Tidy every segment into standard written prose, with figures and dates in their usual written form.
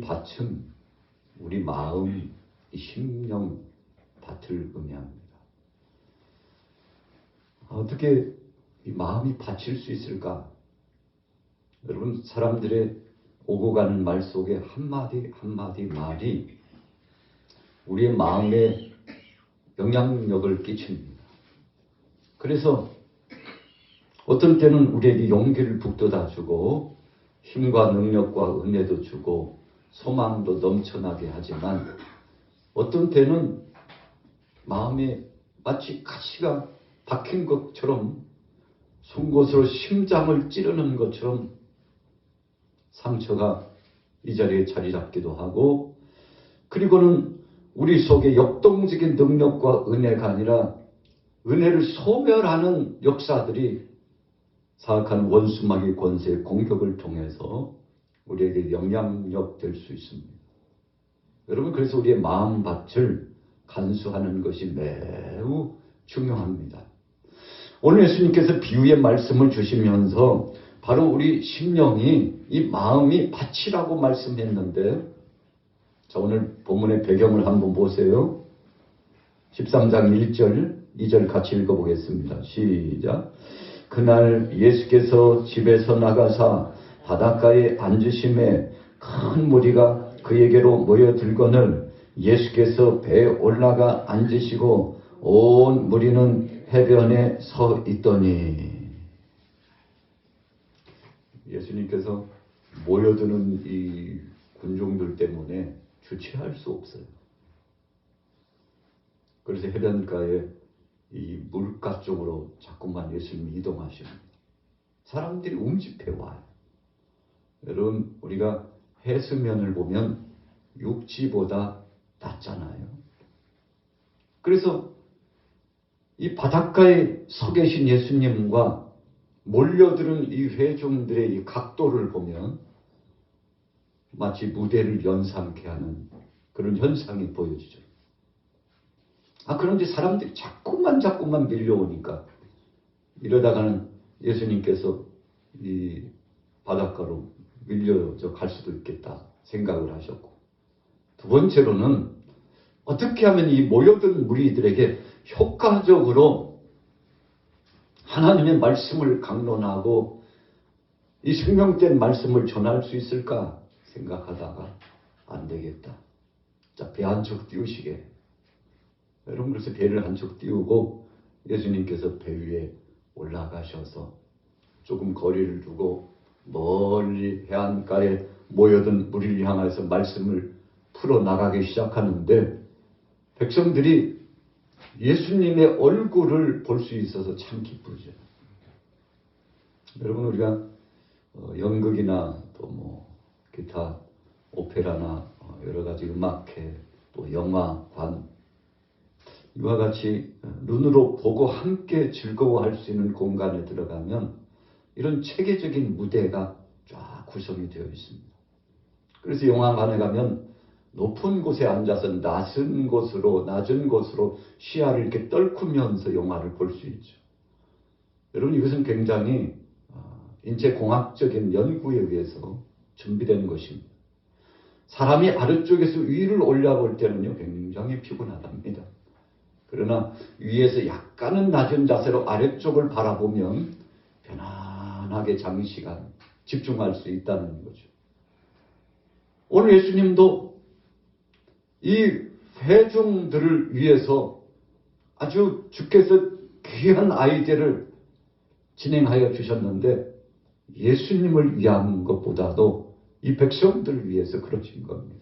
밭은 우리 마음, 이 심령 밭을 의미합니다. 어떻게 이 마음이 밭일 수 있을까? 여러분, 사람들의 오고 가는 말 속에 한마디 한마디 말이 우리의 마음에 영향력을 끼칩니다. 그래서 어떤 때는 우리에게 용기를 북돋아 주고 힘과 능력과 은혜도 주고 소망도 넘쳐나게 하지만 어떤 때는 마음에 마치 가시가 박힌 것처럼 송곳으로 심장을 찌르는 것처럼 상처가 이 자리에 자리 잡기도 하고, 그리고는 우리 속에 역동적인 능력과 은혜가 아니라 은혜를 소멸하는 역사들이 사악한 원수마귀 권세의 공격을 통해서 우리에게 영향력 될 수 있습니다. 여러분, 그래서 우리의 마음밭을 간수하는 것이 매우 중요합니다. 오늘 예수님께서 비유의 말씀을 주시면서 바로 우리 심령이, 이 마음이 밭이라고 말씀했는데, 자, 오늘 본문의 배경을 한번 보세요. 13장 1절, 2절 같이 읽어보겠습니다. 시작. 그날 예수께서 집에서 나가사 바닷가에 앉으심에 큰 무리가 그에게로 모여들거늘 예수께서 배에 올라가 앉으시고 온 무리는 해변에 서 있더니. 예수님께서 모여드는 이 군중들 때문에 주체할 수 없어요. 그래서 해변가에 이 물가 쪽으로 자꾸만 예수님이 이동하십니다. 사람들이 움집해 와요. 여러분, 우리가 해수면을 보면 육지보다 낮잖아요. 그래서 이 바닷가에 서 계신 예수님과 몰려드는 이 회중들의 이 각도를 보면 마치 무대를 연상케 하는 그런 현상이 보여지죠. 그런데 사람들이 자꾸만 밀려오니까 이러다가는 예수님께서 이 바닷가로 밀려져 갈 수도 있겠다 생각을 하셨고, 두 번째로는 어떻게 하면 이 모여든 무리들에게 효과적으로 하나님의 말씀을 강론하고 이 생명된 말씀을 전할 수 있을까 생각하다가 안 되겠다. 자, 배 한쪽 띄우시게. 여러분, 그래서 배를 한쪽 띄우고 예수님께서 배 위에 올라가셔서 조금 거리를 두고 멀리 해안가에 모여든 무리를 향해서 말씀을 풀어나가기 시작하는데, 백성들이 예수님의 얼굴을 볼 수 있어서 참 기쁘죠. 여러분, 우리가 연극이나 또 뭐 기타 오페라나 여러 가지 음악회 또 영화관, 이와 같이 눈으로 보고 함께 즐거워할 수 있는 공간에 들어가면 이런 체계적인 무대가 쫙 구성이 되어 있습니다. 그래서 영화관에 가면 높은 곳에 앉아서 낮은 곳으로 시야를 이렇게 떨구면서 영화를 볼 수 있죠. 여러분, 이것은 굉장히 인체공학적인 연구에 의해서 준비된 것입니다. 사람이 아래쪽에서 위를 올려볼 때는요, 굉장히 피곤하답니다. 그러나 위에서 약간은 낮은 자세로 아래쪽을 바라보면 편안하게 장시간 집중할 수 있다는 거죠. 오늘 예수님도 이 회중들을 위해서 아주 주께서 귀한 아이디어를 진행하여 주셨는데, 예수님을 위한 것보다도 이 백성들을 위해서 그러신 겁니다.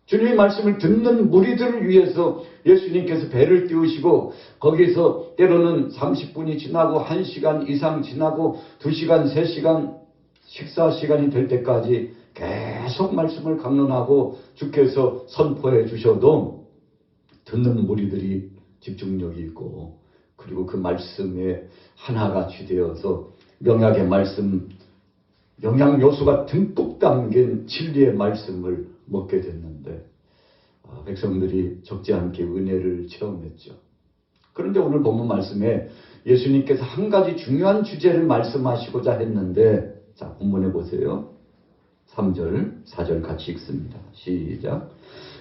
주님의 말씀을 듣는 무리들을 위해서 예수님께서 배를 띄우시고 거기서 때로는 30분이 지나고 1시간 이상 지나고 2시간, 3시간 식사 시간이 될 때까지 계속 말씀을 강론하고 주께서 선포해 주셔도 듣는 무리들이 집중력이 있고, 그리고 그 말씀에 하나같이 되어서 명약의 말씀, 영양 요소가 듬뿍 담긴 진리의 말씀을 먹게 됐는데, 백성들이 적지 않게 은혜를 체험했죠. 그런데 오늘 본문 말씀에 예수님께서 한 가지 중요한 주제를 말씀하시고자 했는데, 자, 본문에 보세요. 3절, 4절 같이 읽습니다. 시작.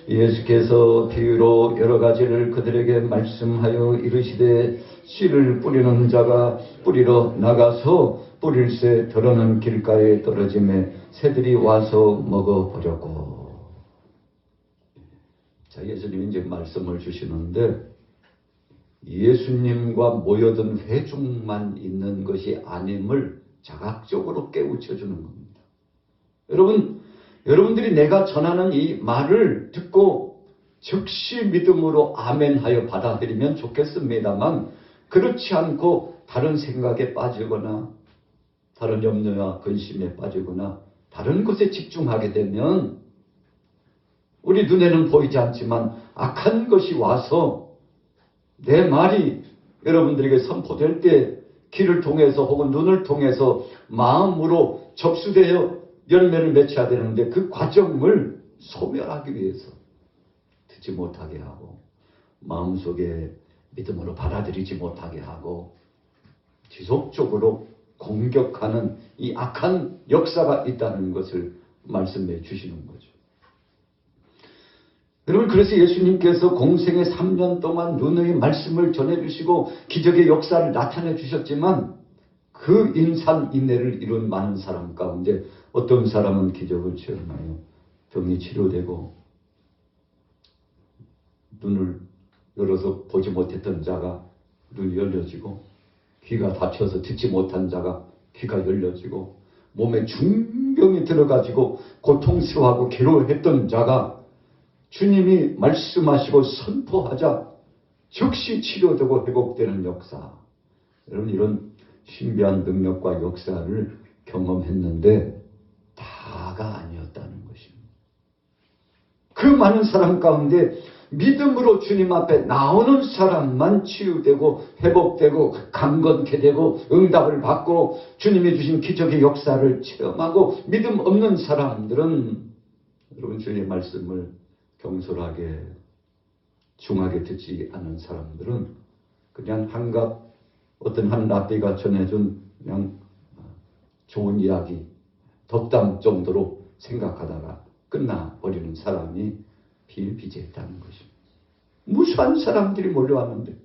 예수께서 비유로 여러 가지를 그들에게 말씀하여 이르시되 씨를 뿌리는 자가 뿌리러 나가서 뿌릴새 더러는 길가에 떨어지매 새들이 와서 먹어버렸고. 자, 예수님이 이제 말씀을 주시는데 예수님과 모여든 회중만 있는 것이 아님을 자각적으로 깨우쳐주는 겁니다. 여러분들이 내가 전하는 이 말을 듣고 즉시 믿음으로 아멘하여 받아들이면 좋겠습니다만 그렇지 않고 다른 생각에 빠지거나 다른 염려와 근심에 빠지거나 다른 것에 집중하게 되면 우리 눈에는 보이지 않지만 악한 것이 와서 내 말이 여러분들에게 선포될 때 귀를 통해서 혹은 눈을 통해서 마음으로 접수되어 열매를 맺혀야 되는데 그 과정을 소멸하기 위해서 듣지 못하게 하고 마음속에 믿음으로 받아들이지 못하게 하고 지속적으로 공격하는 이 악한 역사가 있다는 것을 말씀해 주시는 거죠. 여러분, 그래서 예수님께서 공생의 3년 동안 누누이 말씀을 전해주시고 기적의 역사를 나타내 주셨지만 그 인산인해를 이룬 많은 사람 가운데 어떤 사람은 기적을 체험하여 병이 치료되고 눈을 열어서 보지 못했던 자가 눈이 열려지고 귀가 닫혀서 듣지 못한 자가 귀가 열려지고 몸에 중병이 들어가지고 고통스러워하고 괴로워했던 자가 주님이 말씀하시고 선포하자 즉시 치료되고 회복되는 역사. 여러분, 이런 신비한 능력과 역사를 경험했는데 다가 아니었다는 것입니다. 그 많은 사람 가운데 믿음으로 주님 앞에 나오는 사람만 치유되고 회복되고 강건케 되고 응답을 받고 주님이 주신 기적의 역사를 체험하고 믿음 없는 사람들은 여러분 주님의 말씀을 경솔하게 중하게 듣지 않은 사람들은 그냥 한갓 어떤 한 랍비가 전해준 그냥 좋은 이야기 덕담 정도로 생각하다가 끝나버리는 사람이 비일비재했다는 것입니다. 무수한 사람들이 몰려왔는데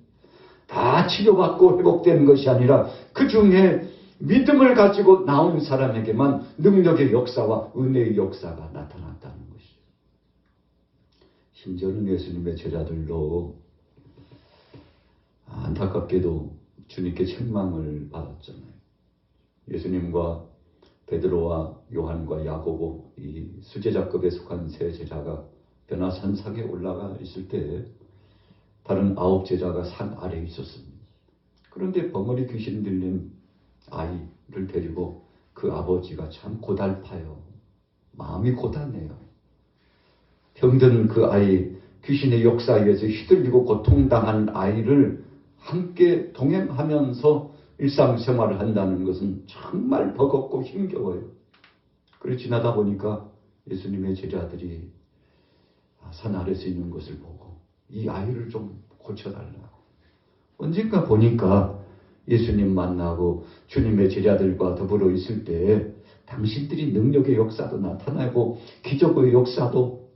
다 치료받고 회복되는 것이 아니라 그 중에 믿음을 가지고 나온 사람에게만 능력의 역사와 은혜의 역사가 나타났다는 것이죠. 심지어는 예수님의 제자들도 안타깝게도 주님께 책망을 받았잖아요. 예수님과 베드로와 요한과 야고보 이 수제자급에 속한 세 제자가 변화산상에 올라가 있을 때 다른 9 제자가 산 아래에 있었습니다. 그런데 벙어리 귀신 들린 아이를 데리고 그 아버지가 참 고달파요. 마음이 고단해요. 병든 그 아이, 귀신의 역사에서 휘둘리고 고통당한 아이를 함께 동행하면서 일상생활을 한다는 것은 정말 버겁고 힘겨워요. 그래 지나다 보니까 예수님의 제자들이 산 아래서 있는 것을 보고 이 아이를 좀 고쳐달라고. 언젠가 보니까 예수님 만나고 주님의 제자들과 더불어 있을 때 당신들이 능력의 역사도 나타나고 기적의 역사도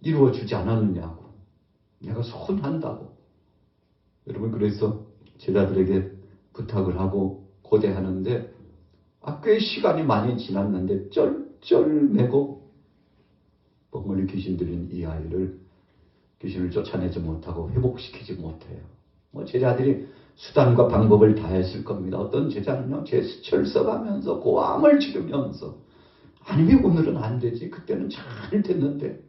이루어주지 않았느냐고. 내가 손한다고. 여러분 그래서 제자들에게 부탁을 하고 고대하는데 꽤 시간이 많이 지났는데 쩔쩔매고 벙어리 귀신 들린 이 아이를 귀신을 쫓아내지 못하고 회복시키지 못해요. 제자들이 수단과 방법을 다 했을 겁니다. 어떤 제자는요 제스처를 써가면서 고함을 지르면서 아니 왜 오늘은 안 되지? 그때는 잘 됐는데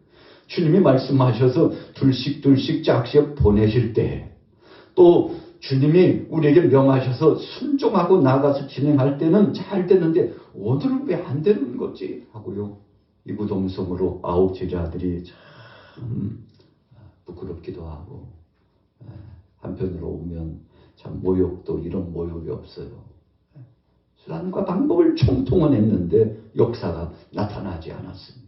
주님이 말씀하셔서 둘씩 짝씩 보내실 때 또 주님이 우리에게 명하셔서 순종하고 나가서 진행할 때는 잘 됐는데 오늘은 왜 안 되는 거지? 하고요. 이구동성으로 9 제자들이 참 부끄럽기도 하고 한편으로 오면 참 모욕도 이런 모욕이 없어요. 수단과 방법을 총동원했는데 역사가 나타나지 않았습니다.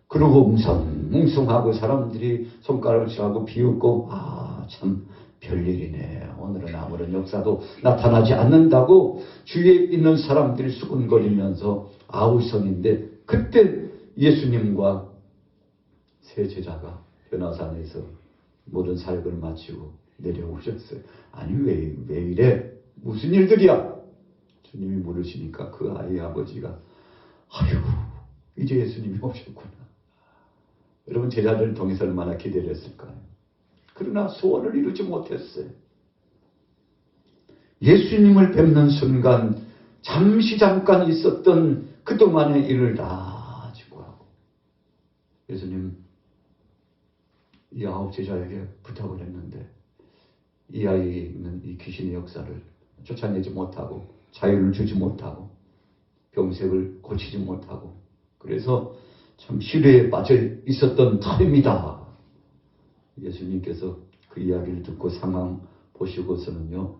그러고 웅성웅성하고 사람들이 손가락을 쥐고 비웃고 참 별일이네. 오늘은 아무런 역사도 나타나지 않는다고 주위에 있는 사람들이 수군거리면서 아우성인데 그때 예수님과 세 제자가 변화산에서 모든 사역을 마치고 내려오셨어요. 아니 왜 이래? 무슨 일들이야? 주님이 물으시니까 그 아이의 아버지가 아이고 이제 예수님이 오셨구나. 여러분 제자들 통해서 얼마나 기대를 했을까요? 그러나 소원을 이루지 못했어요. 예수님을 뵙는 순간 잠깐 있었던 그동안의 일을 다 지고하고 예수님 이 9 제자에게 부탁을 했는데 이 아이는 이 귀신의 역사를 쫓아내지 못하고 자유를 주지 못하고 병색을 고치지 못하고 그래서 참 시뢰에 빠져 있었던 터입니다. 예수님께서 그 이야기를 듣고 상황 보시고서는요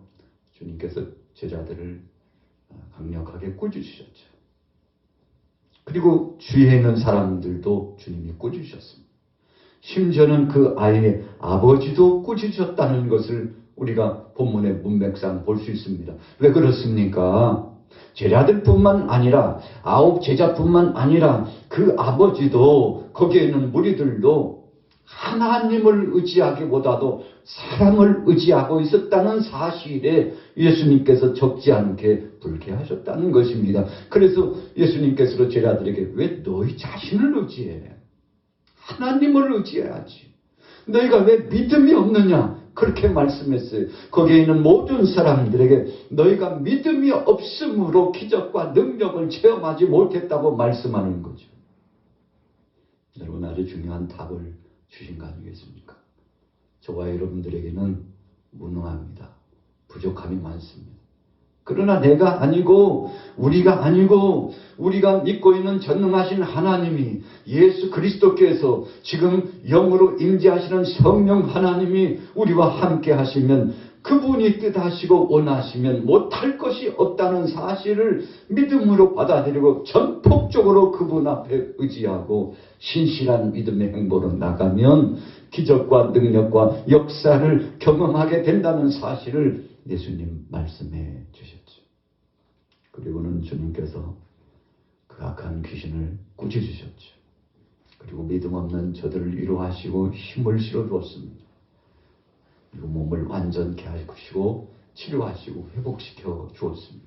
주님께서 제자들을 강력하게 꾸짖으셨죠. 그리고 주위에 있는 사람들도 주님이 꾸짖으셨습니다. 심지어는 그 아이의 아버지도 꾸짖으셨다는 것을 우리가 본문의 문맥상 볼 수 있습니다. 왜 그렇습니까? 제자들뿐만 아니라 9 제자뿐만 아니라 그 아버지도 거기에 있는 무리들도 하나님을 의지하기보다도 사람을 의지하고 있었다는 사실에 예수님께서 적지 않게 불쾌하셨다는 것입니다. 그래서 예수님께서 제자들에게 왜 너희 자신을 의지해? 하나님을 의지해야지. 너희가 왜 믿음이 없느냐? 그렇게 말씀했어요. 거기에 있는 모든 사람들에게 너희가 믿음이 없음으로 기적과 능력을 체험하지 못했다고 말씀하는 거죠. 여러분 아주 중요한 답을 주신 거 아니겠습니까? 저와 여러분들에게는 무능합니다. 부족함이 많습니다. 그러나 내가 아니고 우리가 믿고 있는 전능하신 하나님이 예수 그리스도께서 지금 영으로 임재하시는 성령 하나님이 우리와 함께 하시면 그분이 뜻하시고 원하시면 못할 것이 없다는 사실을 믿음으로 받아들이고 전폭적으로 그분 앞에 의지하고 신실한 믿음의 행보로 나가면 기적과 능력과 역사를 경험하게 된다는 사실을 예수님 말씀해 주셨죠. 그리고는 주님께서 그 악한 귀신을 꾸짖으셨죠. 그리고 믿음 없는 저들을 위로하시고 힘을 실어주었습니다. 그리고 몸을 완전케 하시고 치료하시고 회복시켜 주었습니다.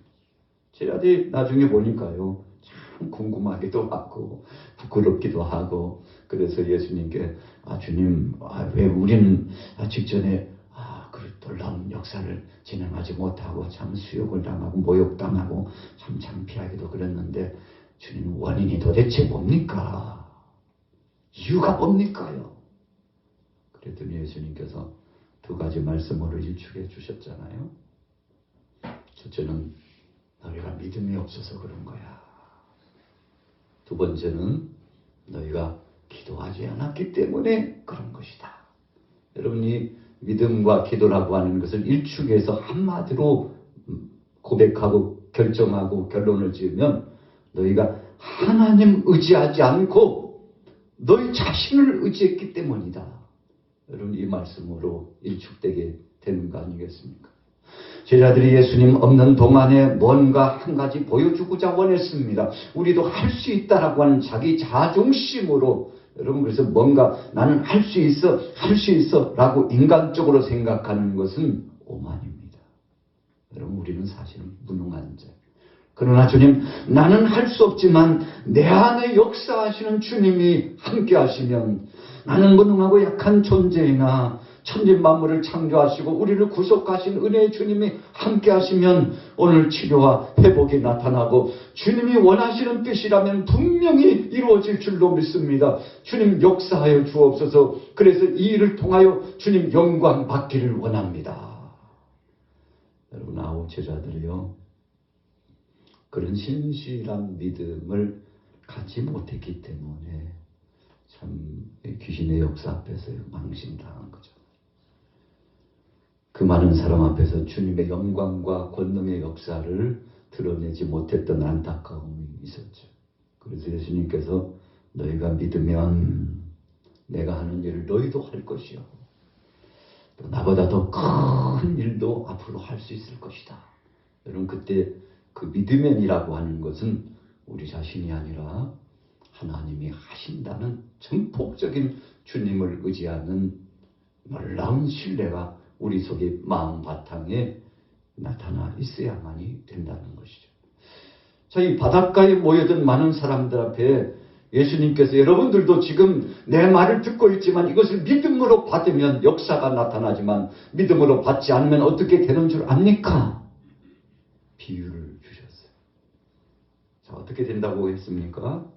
제자들이 나중에 보니까요 참 궁금하기도 하고 부끄럽기도 하고 그래서 예수님께 주님 왜 우리는 직전에 그 놀라운 역사를 진행하지 못하고 참 수욕을 당하고 모욕당하고 참 창피하기도 그랬는데 주님 원인이 도대체 뭡니까? 이유가 뭡니까요? 그랬더니 예수님께서 2가지 말씀으로 일축해 주셨잖아요. 첫째는 너희가 믿음이 없어서 그런 거야. 2번째는 너희가 기도하지 않았기 때문에 그런 것이다. 여러분이 믿음과 기도라고 하는 것을 일축해서 한마디로 고백하고 결정하고 결론을 지으면 너희가 하나님 의지하지 않고 너희 자신을 의지했기 때문이다. 여러분 이 말씀으로 일축되게 되는 거 아니겠습니까? 제자들이 예수님 없는 동안에 뭔가 한 가지 보여주고자 원했습니다. 우리도 할 수 있다라고 하는 자기 자존심으로 여러분 그래서 뭔가 나는 할 수 있어 라고 인간적으로 생각하는 것은 오만입니다. 여러분 우리는 사실은 무능한 자. 그러나 주님 나는 할 수 없지만 내 안에 역사하시는 주님이 함께 하시면 나는 무능하고 약한 존재이나 천지만물을 창조하시고 우리를 구속하신 은혜의 주님이 함께 하시면 오늘 치료와 회복이 나타나고 주님이 원하시는 뜻이라면 분명히 이루어질 줄로 믿습니다. 주님 역사하여 주옵소서. 그래서 이 일을 통하여 주님 영광 받기를 원합니다. 여러분 9 제자들이요 그런 신실한 믿음을 갖지 못했기 때문에 참 귀신의 역사 앞에서 망신당한 거죠. 그 많은 사람 앞에서 주님의 영광과 권능의 역사를 드러내지 못했던 안타까움이 있었죠. 그래서 예수님께서 너희가 믿으면 내가 하는 일을 너희도 할 것이요. 또 나보다 더 큰 일도 앞으로 할 수 있을 것이다. 여러분 그때 그 믿으면이라고 하는 것은 우리 자신이 아니라 하나님이 하신다는 전폭적인 주님을 의지하는 놀라운 신뢰가 우리 속의 마음 바탕에 나타나 있어야만이 된다는 것이죠. 자, 이 바닷가에 모여든 많은 사람들 앞에 예수님께서 여러분들도 지금 내 말을 듣고 있지만 이것을 믿음으로 받으면 역사가 나타나지만 믿음으로 받지 않으면 어떻게 되는 줄 압니까? 비유를 주셨어요. 자, 어떻게 된다고 했습니까?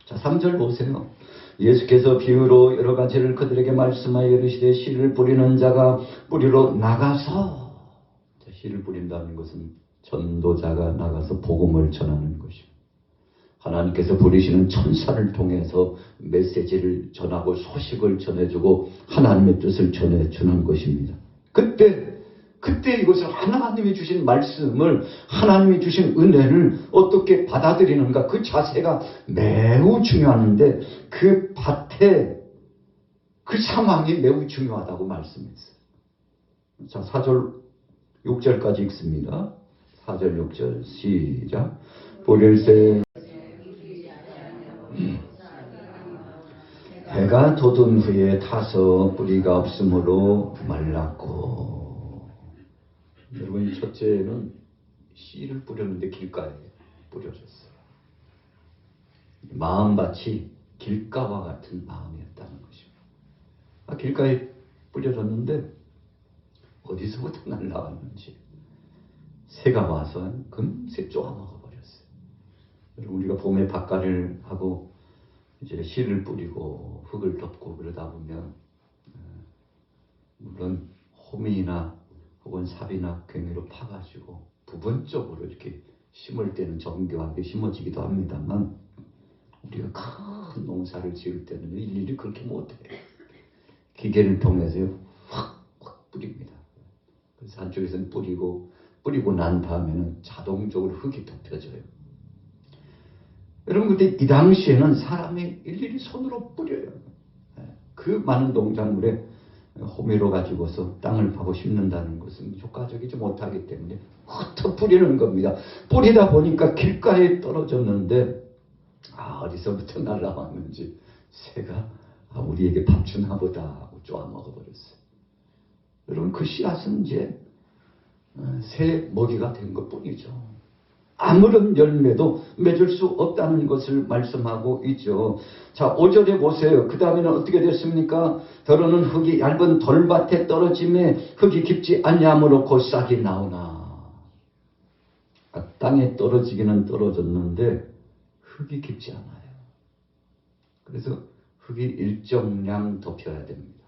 자, 3절 보세요. 예수께서 비유로 여러 가지를 그들에게 말씀하여 이르시되 씨를 뿌리는 자가 뿌리로 나가서, 자, 씨를 뿌린다는 것은 전도자가 나가서 복음을 전하는 것입니다. 하나님께서 부리시는 천사를 통해서 메시지를 전하고 소식을 전해주고 하나님의 뜻을 전해주는 것입니다. 그때 이것을 하나님이 주신 말씀을, 하나님이 주신 은혜를 어떻게 받아들이는가, 그 자세가 매우 중요한데 그 밭에 그 상황이 매우 중요하다고 말씀했어요. 자, 4절 6절까지 읽습니다. 4절 6절 시작. 뿌릴새 해가 돋은 후에 타서 뿌리가 없으므로 말랐고. 여러분, 첫째는 씨를 뿌렸는데 길가에 뿌려졌어요. 마음밭이 길가와 같은 마음이었다는 것입니다. 길가에 뿌려졌는데 어디서부터 날라왔는지 새가 와서 금세 쪼아먹어버렸어요. 여러분, 우리가 봄에 밭갈이를 하고 이제 씨를 뿌리고 흙을 덮고 그러다 보면 물론 호미나 혹은 삽이나 괭이로 파가지고 부분적으로 이렇게 심을 때는 정교하게 심어지기도 합니다만 우리가 큰 농사를 지을 때는 일일이 그렇게 못해요. 기계를 통해서 확 뿌립니다. 그래서 한쪽에서는 뿌리고 난 다음에는 자동적으로 흙이 덮여져요. 여러분, 근데 이 당시에는 사람이 일일이 손으로 뿌려요. 그 많은 농작물에 호미로 가지고서 땅을 파고 심는다는 것은 효과적이지 못하기 때문에 흩어 뿌리는 겁니다. 뿌리다 보니까 길가에 떨어졌는데 어디서부터 날라왔는지 새가 우리에게 밥 주나 보다 하고 쪼아 먹어버렸어요. 여러분, 그 씨앗은 이제 새 먹이가 된 것뿐이죠. 아무런 열매도 맺을 수 없다는 것을 말씀하고 있죠. 자, 5절에 보세요. 그 다음에는 어떻게 됐습니까? 더러는 흙이 얇은 돌밭에 떨어짐에 흙이 깊지 아니하므로 곧 싹이 나오나. 땅에 떨어지기는 떨어졌는데 흙이 깊지 않아요. 그래서 흙이 일정량 덮여야 됩니다.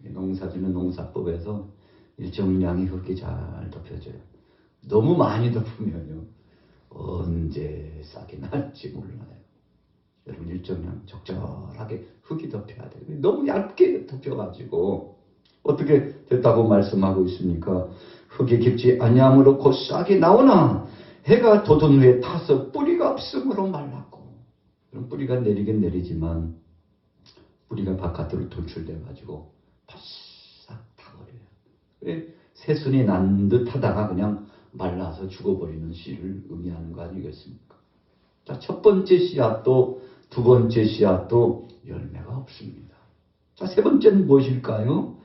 농사짓는 농사법에서 일정량이 흙이 잘 덮여져요. 너무 많이 덮으면요, 언제 싹이 날지 몰라요. 여러분, 일정량 적절하게 흙이 덮여야 돼요. 너무 얇게 덮여가지고 어떻게 됐다고 말씀하고 있습니까? 흙이 깊지 아니하므로 곧 싹이 나오나 해가 돋은 후에 타서 뿌리가 없으므로 말랐고. 그럼 뿌리가 내리긴 내리지만 뿌리가 바깥으로 돌출돼가지고 바싹 타버려요. 새순이 난 듯 하다가 그냥 말라서 죽어버리는 씨를 의미하는 거 아니겠습니까? 자, 첫 번째 씨앗도 두 번째 씨앗도 열매가 없습니다. 자, 세 번째는 무엇일까요?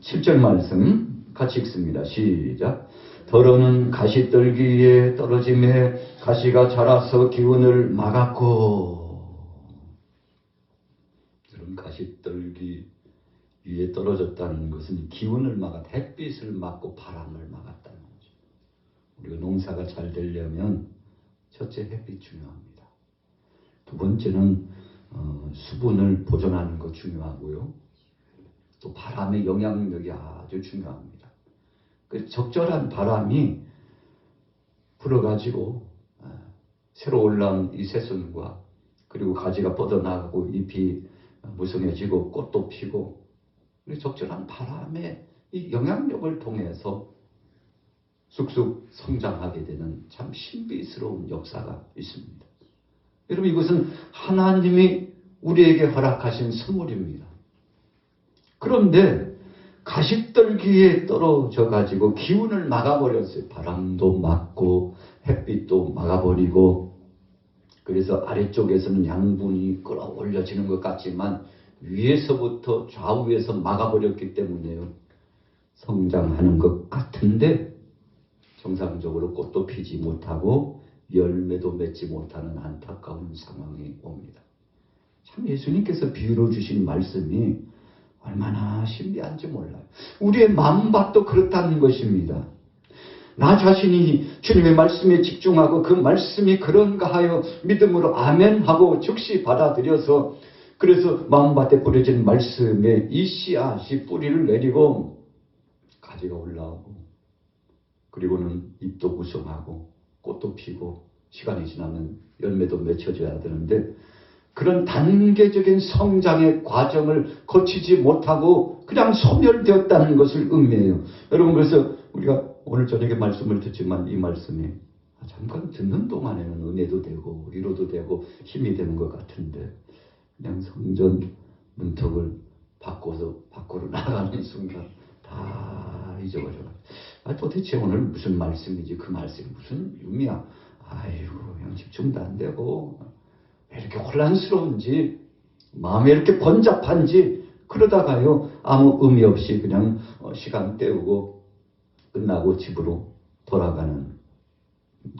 7절 말씀 같이 읽습니다. 시작. 더러는 가시떨기에 떨어짐에 가시가 자라서 기운을 막았고. 여러분, 가시떨기 위에 떨어졌다는 것은 기운을 막았다. 햇빛을 막고 바람을 막았다는 거죠. 우리가 농사가 잘 되려면 첫째, 햇빛 중요합니다. 두 번째는 수분을 보존하는 것 중요하고요. 또 바람의 영향력이 아주 중요합니다. 그 적절한 바람이 불어가지고 새로 올라온 이 새순과 그리고 가지가 뻗어나가고 잎이 무성해지고 꽃도 피고 적절한 바람의 이 영향력을 통해서 쑥쑥 성장하게 되는 참 신비스러운 역사가 있습니다. 여러분, 이것은 하나님이 우리에게 허락하신 선물입니다. 그런데 가시떨기에 떨어져 가지고 기운을 막아버렸어요. 바람도 막고 햇빛도 막아버리고 그래서 아래쪽에서는 양분이 끌어올려지는 것 같지만 위에서부터 좌우에서 막아버렸기 때문에요. 성장하는 것 같은데 정상적으로 꽃도 피지 못하고 열매도 맺지 못하는 안타까운 상황이 옵니다. 참 예수님께서 비유로 주신 말씀이 얼마나 신비한지 몰라요. 우리의 마음밭도 그렇다는 것입니다. 나 자신이 주님의 말씀에 집중하고 그 말씀이 그런가 하여 믿음으로 아멘하고 즉시 받아들여서 그래서 마음밭에 뿌려진 말씀에 이 씨앗이 뿌리를 내리고 가지가 올라오고 그리고는 잎도 구성하고 꽃도 피고 시간이 지나면 열매도 맺혀져야 되는데 그런 단계적인 성장의 과정을 거치지 못하고 그냥 소멸되었다는 것을 의미해요. 여러분 그래서 우리가 오늘 저녁에 말씀을 듣지만 이 말씀이 잠깐 듣는 동안에는 은혜도 되고 위로도 되고 힘이 되는 것 같은데 그냥 성전 문턱을 바꿔서 밖으로 나가는 순간 다 잊어버려요. 도대체 오늘 무슨 말씀이지? 그 말씀이 무슨 의미야? 아이고 그냥 집중도 안 되고 왜 이렇게 혼란스러운지 마음이 이렇게 번잡한지 그러다가요 아무 의미 없이 그냥 시간 때우고 끝나고 집으로 돌아가는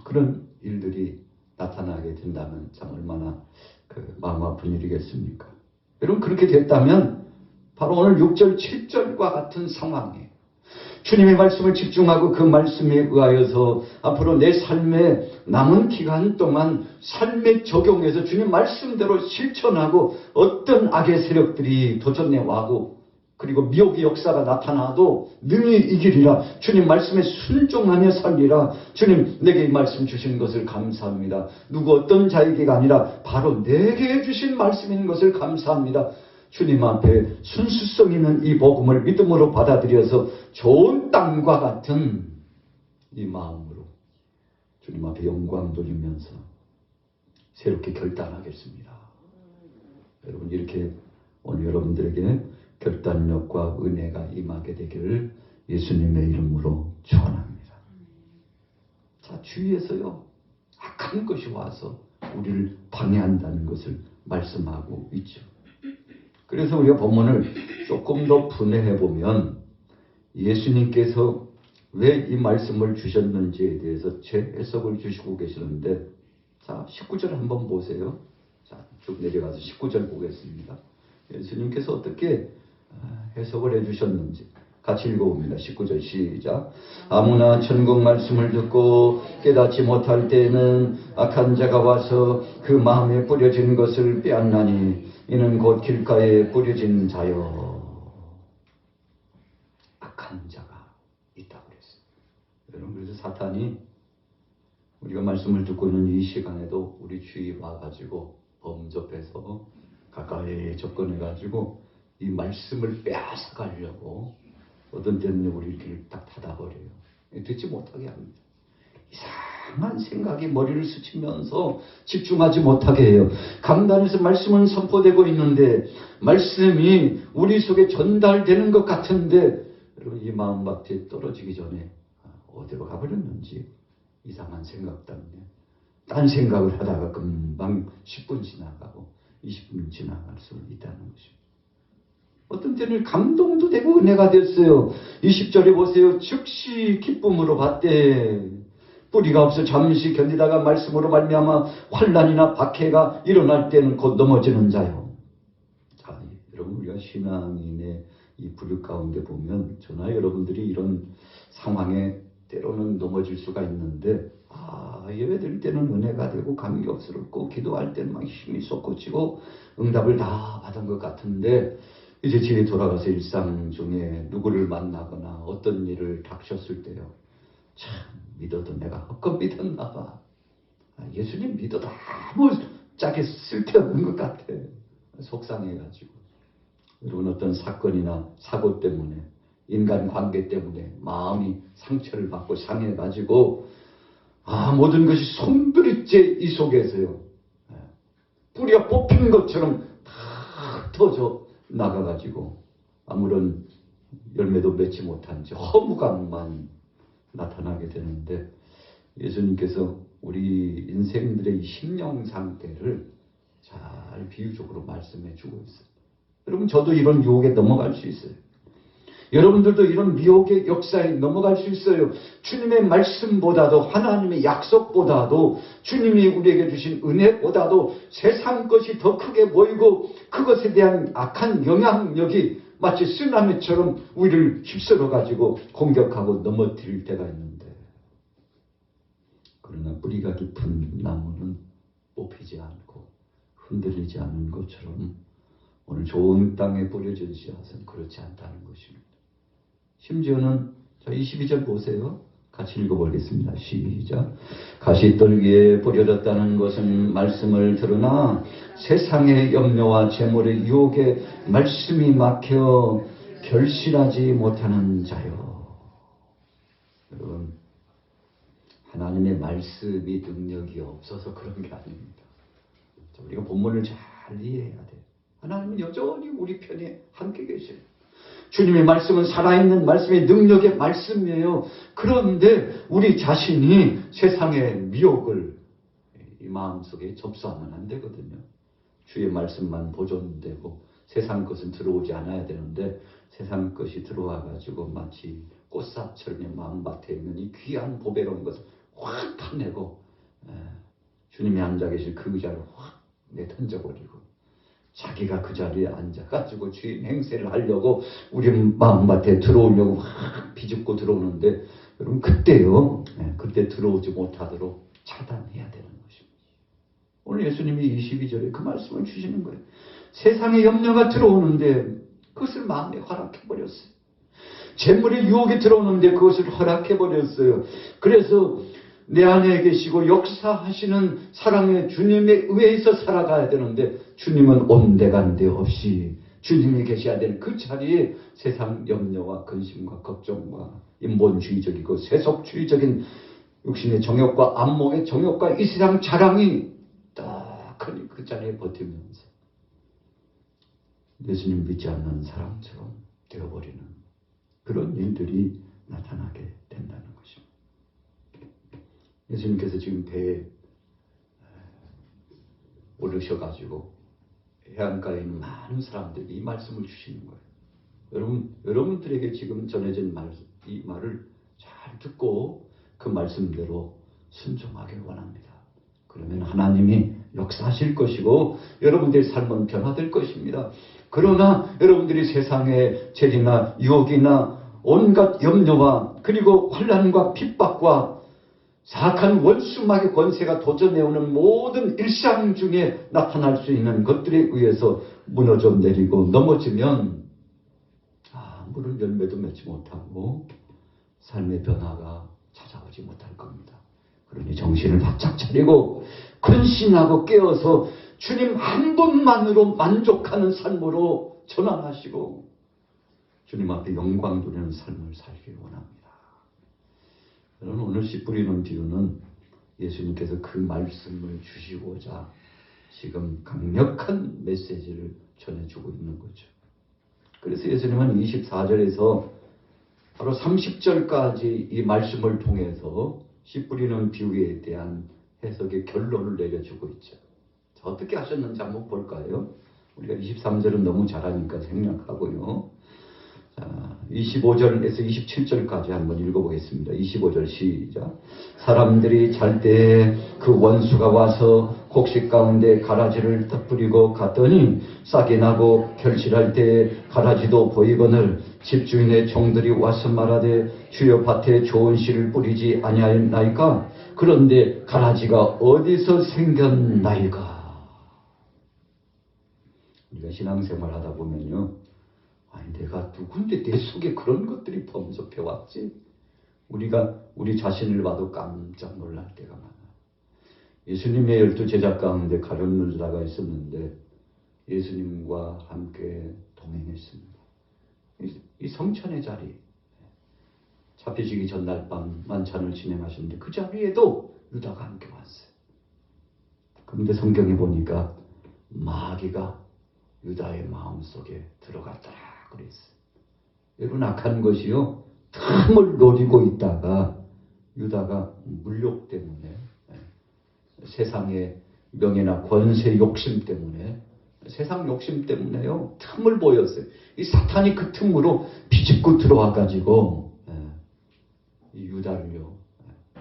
그런 일들이 나타나게 된다면 참 얼마나 마음 아픈 일이겠습니까? 여러분 그렇게 됐다면 바로 오늘 6절 7절과 같은 상황이에요. 주님의 말씀을 집중하고 그 말씀에 의하여서 앞으로 내 삶의 남은 기간 동안 삶에 적용해서 주님 말씀대로 실천하고 어떤 악의 세력들이 도전해 와고 그리고 미혹의 역사가 나타나도 능히 이기리라. 주님 말씀에 순종하며 살리라. 주님 내게 이 말씀 주신 것을 감사합니다. 누구 어떤 자에게가 아니라 바로 내게 주신 말씀인 것을 감사합니다. 주님 앞에 순수성 있는 이 복음을 믿음으로 받아들여서 좋은 땅과 같은 이 마음으로 주님 앞에 영광 돌리면서 새롭게 결단하겠습니다. 여러분 이렇게 오늘 여러분들에게 결단력과 은혜가 임하게 되기를 예수님의 이름으로 축원합니다. 자, 주위에서요 악한 것이 와서 우리를 방해한다는 것을 말씀하고 있죠. 그래서 우리가 본문을 조금 더 분해해 보면 예수님께서 왜 이 말씀을 주셨는지에 대해서 제 해석을 주시고 계시는데 자 19절 한번 보세요. 자, 쭉 내려가서 19절 보겠습니다. 예수님께서 어떻게 해석을 해주셨는지 같이 읽어봅니다. 19절 시작. 아무나 천국 말씀을 듣고 깨닫지 못할 때에는 악한 자가 와서 그 마음에 뿌려진 것을 빼앗나니 이는 곧 길가에 뿌려진 자요. 악한 자가 있다고 그랬어요. 여러분 그래서 사탄이 우리가 말씀을 듣고 있는 이 시간에도 우리 주위에 와가지고 범접해서 가까이 접근해가지고 이 말씀을 빼앗아 가려고 어떤 때는 우리 길을 딱 닫아버려요. 듣지 못하게 합니다. 이상한 생각이 머리를 스치면서 집중하지 못하게 해요. 강단에서 말씀은 선포되고 있는데 말씀이 우리 속에 전달되는 것 같은데 여러분 이 마음밭에 떨어지기 전에 어디로 가버렸는지 이상한 생각 때문에 딴 생각을 하다가 금방 10분 지나가고 20분 지나갈 수 있다는 것입니다. 어떤 때는 감동도 되고 은혜가 됐어요. 20절에 보세요. 즉시 기쁨으로 받되 뿌리가 없어 잠시 견디다가 말씀으로 말미암아 환난이나 박해가 일어날 때는 곧 넘어지는 자요. 자, 여러분 우리가 신앙인의 이 부류 가운데 보면 저나 여러분들이 이런 상황에 때로는 넘어질 수가 있는데 예배드릴 때는 은혜가 되고 감격스럽고 기도할 때는 막 힘이 솟구치고 응답을 다 받은 것 같은데 이제 집에 돌아가서 일상 중에 누구를 만나거나 어떤 일을 닥쳤을 때요. 참 믿어도 내가 헛것 믿었나 봐. 예수님 믿어도 아무 짝에 쓸데없는 것 같아. 속상해가지고. 여러분 어떤 사건이나 사고 때문에 인간관계 때문에 마음이 상처를 받고 상해가지고 모든 것이 송두리째 이 속에서요. 뿌리가 뽑힌 것처럼 다 터져 나가가지고 아무런 열매도 맺지 못한 채 허무감만 나타나게 되는데 예수님께서 우리 인생들의 심령 상태를 잘 비유적으로 말씀해 주고 있어요. 여러분, 저도 이런 유혹에 넘어갈 수 있어요. 여러분들도 이런 미혹의 역사에 넘어갈 수 있어요. 주님의 말씀보다도, 하나님의 약속보다도, 주님이 우리에게 주신 은혜보다도 세상 것이 더 크게 보이고 그것에 대한 악한 영향력이 마치 쓰나미처럼 우리를 휩쓸어 가지고 공격하고 넘어뜨릴 때가 있는데, 그러나 뿌리가 깊은 나무는 뽑히지 않고 흔들리지 않는 것처럼 오늘 좋은 땅에 뿌려진 씨앗은 그렇지 않다는 것입니다. 심지어는 자 22절 보세요. 같이 읽어보겠습니다. 시작. 가시떨기에 뿌려졌다는 것은 말씀을 들으나 세상의 염려와 재물의 유혹에 말씀이 막혀 결실하지 못하는 자요. 여러분, 하나님의 말씀이 능력이 없어서 그런 게 아닙니다. 우리가 본문을 잘 이해해야 돼요. 하나님은 여전히 우리 편에 함께 계세요. 주님의 말씀은 살아있는 말씀의 능력의 말씀이에요. 그런데 우리 자신이 세상의 미혹을 이 마음속에 접수하면 안 되거든요. 주의 말씀만 보존되고 세상 것은 들어오지 않아야 되는데, 세상 것이 들어와 가지고 마치 꽃삽처럼 마음밭에 있는 이 귀한 보배로운 것을 확 파내고 주님이 앉아 계실 그 의자를 확 내던져버리고 자기가 그 자리에 앉아가지고 주인 행세를 하려고 우리 마음밭에 들어오려고 확 비집고 들어오는데, 여러분 그때요, 그때 들어오지 못하도록 차단해야 되는 것입니다. 오늘 예수님이 22절에 그 말씀을 주시는 거예요. 세상의 염려가 들어오는데 그것을 마음에 허락해버렸어요. 재물의 유혹이 들어오는데 그것을 허락해버렸어요. 그래서 내 안에 계시고 역사하시는 사랑의 주님의 의해서 살아가야 되는데, 주님은 온데간데 없이 주님이 계셔야 될 그 자리에 세상 염려와 근심과 걱정과 인본주의적이고 세속주의적인 육신의 정욕과 안목의 정욕과 이 세상 자랑이 떡하니 그 자리에 버티면서 예수님 믿지 않는 사람처럼 되어버리는 그런 일들이 나타나게 된다는 것입니다. 예수님께서 지금 배에 오르셔가지고 해안가에 있는 많은 사람들에게 이 말씀을 주시는 거예요. 여러분들에게 지금 전해진 이 말을 잘 듣고 그 말씀대로 순종하길 원합니다. 그러면 하나님이 역사하실 것이고 여러분들의 삶은 변화될 것입니다. 그러나 여러분들이 세상의 재리나 유혹이나 온갖 염려와 그리고 환난과 핍박과 사악한 원수마귀 권세가 도전해오는 모든 일상 중에 나타날 수 있는 것들에 의해서 무너져 내리고 넘어지면 아무런 열매도 맺지 못하고 삶의 변화가 찾아오지 못할 겁니다. 그러니 정신을 바짝 차리고 근신하고 깨어서 주님 한 분만으로 만족하는 삶으로 전환하시고 주님 앞에 영광 누리는 삶을 살길 원합니다. 저는 오늘 씨 뿌리는 비유는 예수님께서 그 말씀을 주시고자 지금 강력한 메시지를 전해주고 있는 거죠. 그래서 예수님은 24절에서 바로 30절까지 이 말씀을 통해서 씨 뿌리는 비유에 대한 해석의 결론을 내려주고 있죠. 자, 어떻게 하셨는지 한번 볼까요? 우리가 23절은 너무 잘하니까 생략하고요. 25절에서 27절까지 한번 읽어보겠습니다. 25절 시작. 사람들이 잘 때 그 원수가 와서 곡식 가운데 가라지를 흩뿌리고 갔더니 싹이 나고 결실할 때에 가라지도 보이거늘 집주인의 종들이 와서 말하되 주여 밭에 좋은 씨를 뿌리지 아니하였나이까? 그런데 가라지가 어디서 생겼나이까? 우리가 신앙생활 하다 보면요, 내가 누군데 내 속에 그런 것들이 범접해 왔지? 우리가 우리 자신을 봐도 깜짝 놀랄 때가 많아요. 예수님의 12 제자 가운데 가룟 유다가 있었는데 예수님과 함께 동행했습니다. 이 성찬의 자리, 잡히시기 전날 밤 만찬을 진행하셨는데 그 자리에도 유다가 함께 왔어요. 그런데 성경에 보니까 마귀가 유다의 마음속에 들어갔더라 그랬어요. 여러분, 악한 것이요, 틈을 노리고 있다가 유다가 물욕 때문에 세상의 명예나 권세 욕심 때문에, 세상 욕심 때문에요, 틈을 보였어요. 이 사탄이 그 틈으로 비집고 들어와가지고 이 유다를요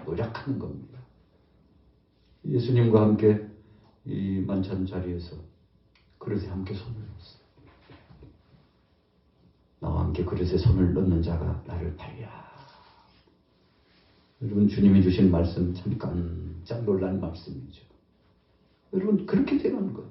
노력하는 겁니다. 예수님과 함께 이 만찬 자리에서 그릇에 함께 손을 넣었어요. 나와 함께 그릇에 손을 넣는 자가 나를 팔리라. 여러분, 주님이 주신 말씀 참 깜짝 놀란 말씀이죠. 여러분, 그렇게 되는 거예요.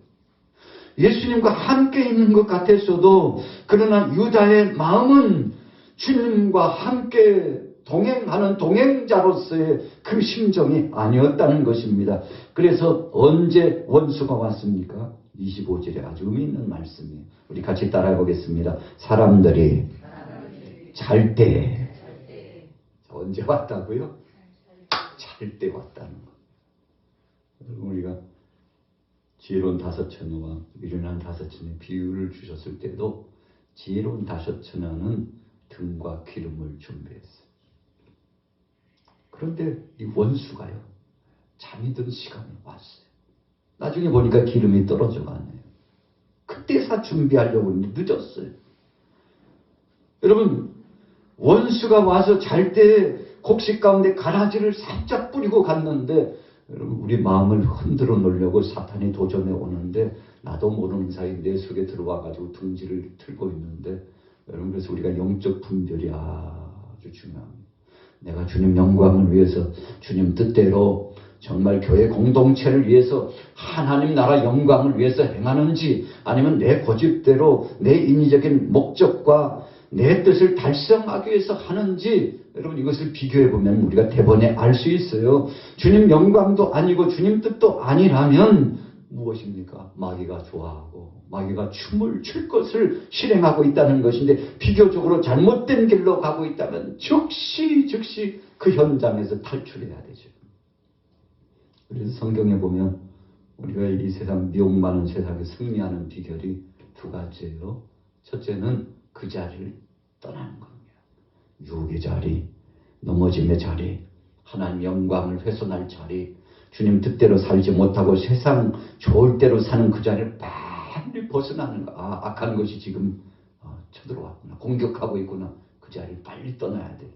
예수님과 함께 있는 것 같았어도 그러나 유다의 마음은 주님과 함께 동행하는 동행자로서의 그 심정이 아니었다는 것입니다. 그래서 언제 원수가 왔습니까? 25절에 아주 의미 있는 말씀이에요. 우리 같이 따라해 보겠습니다. 사람들이 잘 때. 언제 왔다고요? 잘 때 왔다는 거. 우리가 지혜로운 다섯 처녀와 미련한 다섯 처녀의 비유를 주셨을 때도 지혜로운 다섯 처녀는 등과 기름을 준비했어요. 그런데 이 원수가요, 잠이 든 시간이 왔어요. 나중에 보니까 기름이 떨어져 가네요. 그때서 준비하려고 했는데 늦었어요. 여러분, 원수가 와서 잘 때 곡식 가운데 가라지를 살짝 뿌리고 갔는데, 여러분, 우리 마음을 흔들어 놓으려고 사탄이 도전해 오는데 나도 모르는 사이 내 속에 들어와 가지고 둥지를 틀고 있는데, 여러분, 그래서 우리가 영적 분별이 아주 중요합니다. 내가 주님 영광을 위해서 주님 뜻대로 정말 교회 공동체를 위해서 하나님 나라 영광을 위해서 행하는지, 아니면 내 고집대로 내 인위적인 목적과 내 뜻을 달성하기 위해서 하는지, 여러분, 이것을 비교해 보면 우리가 대번에 알 수 있어요. 주님 영광도 아니고 주님 뜻도 아니라면 무엇입니까? 마귀가 좋아하고 마귀가 춤을 출 것을 실행하고 있다는 것인데, 비교적으로 잘못된 길로 가고 있다면 즉시 그 현장에서 탈출해야 되죠. 그래서 성경에 보면 우리가 이 세상, 미혹 많은 세상에 승리하는 비결이 두 가지예요. 첫째는 그 자리를 떠나는 겁니다. 유혹의 자리, 넘어짐의 자리, 하나님 영광을 훼손할 자리, 주님 뜻대로 살지 못하고 세상 좋을 대로 사는 그 자리를 빨리 벗어나는 거. 악한 것이 지금 쳐들어왔구나, 공격하고 있구나. 그 자리를 빨리 떠나야 돼.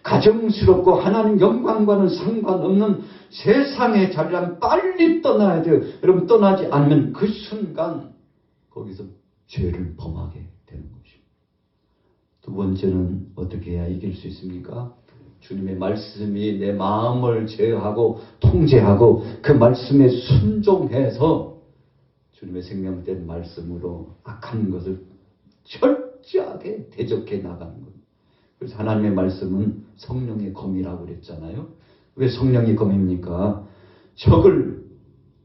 가정스럽고 하나님 영광과는 상관없는 세상의 자리란 빨리 떠나야 돼요. 여러분, 떠나지 않으면 그 순간 거기서 죄를 범하게 되는 것입니다. 두 번째는 어떻게 해야 이길 수 있습니까? 주님의 말씀이 내 마음을 제어하고 통제하고 그 말씀에 순종해서 주님의 생명된 말씀으로 악한 것을 철저하게 대적해 나가는 겁니다. 그래서 하나님의 말씀은 성령의 검이라고 그랬잖아요. 왜 성령이 검입니까? 적을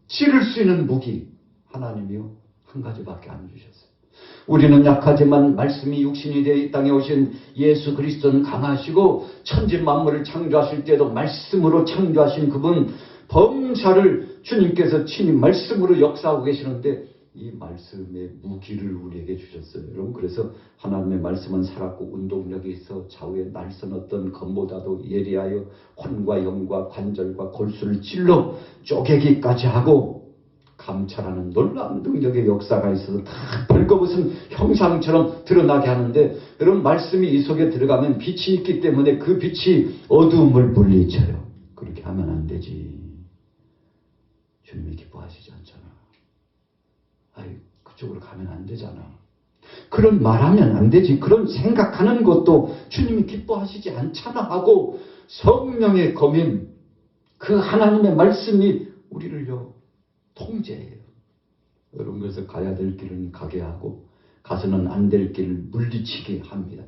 찌를 수 있는 무기, 하나님이요, 한 가지밖에 안 주셨어요. 우리는 약하지만 말씀이 육신이 되어 이 땅에 오신 예수 그리스도는 강하시고, 천지 만물을 창조하실 때도 말씀으로 창조하신 그분, 범사를 주님께서 친히 말씀으로 역사하고 계시는데, 이 말씀의 무기를 우리에게 주셨어요. 여러분, 그래서 하나님의 말씀은 살았고 운동력이 있어 좌우에 날선 어떤 검보다도 예리하여 혼과 영과 관절과 골수를 찔러 쪼개기까지 하고, 감찰하는 놀라운 능력의 역사가 있어서 다 벌거벗은 형상처럼 드러나게 하는데, 여러분, 말씀이 이 속에 들어가면 빛이 있기 때문에 그 빛이 어두움을 물리쳐요. 그렇게 하면 안 되지. 주님이 기뻐하시지 않잖아. 그쪽으로 가면 안 되잖아. 그런 말하면 안 되지. 그런 생각하는 것도 주님이 기뻐하시지 않잖아 하고, 성령의 검인 그 하나님의 말씀이 우리를요 통제해요. 여러분, 그래서 가야 될 길은 가게 하고 가서는 안 될 길을 물리치게 합니다.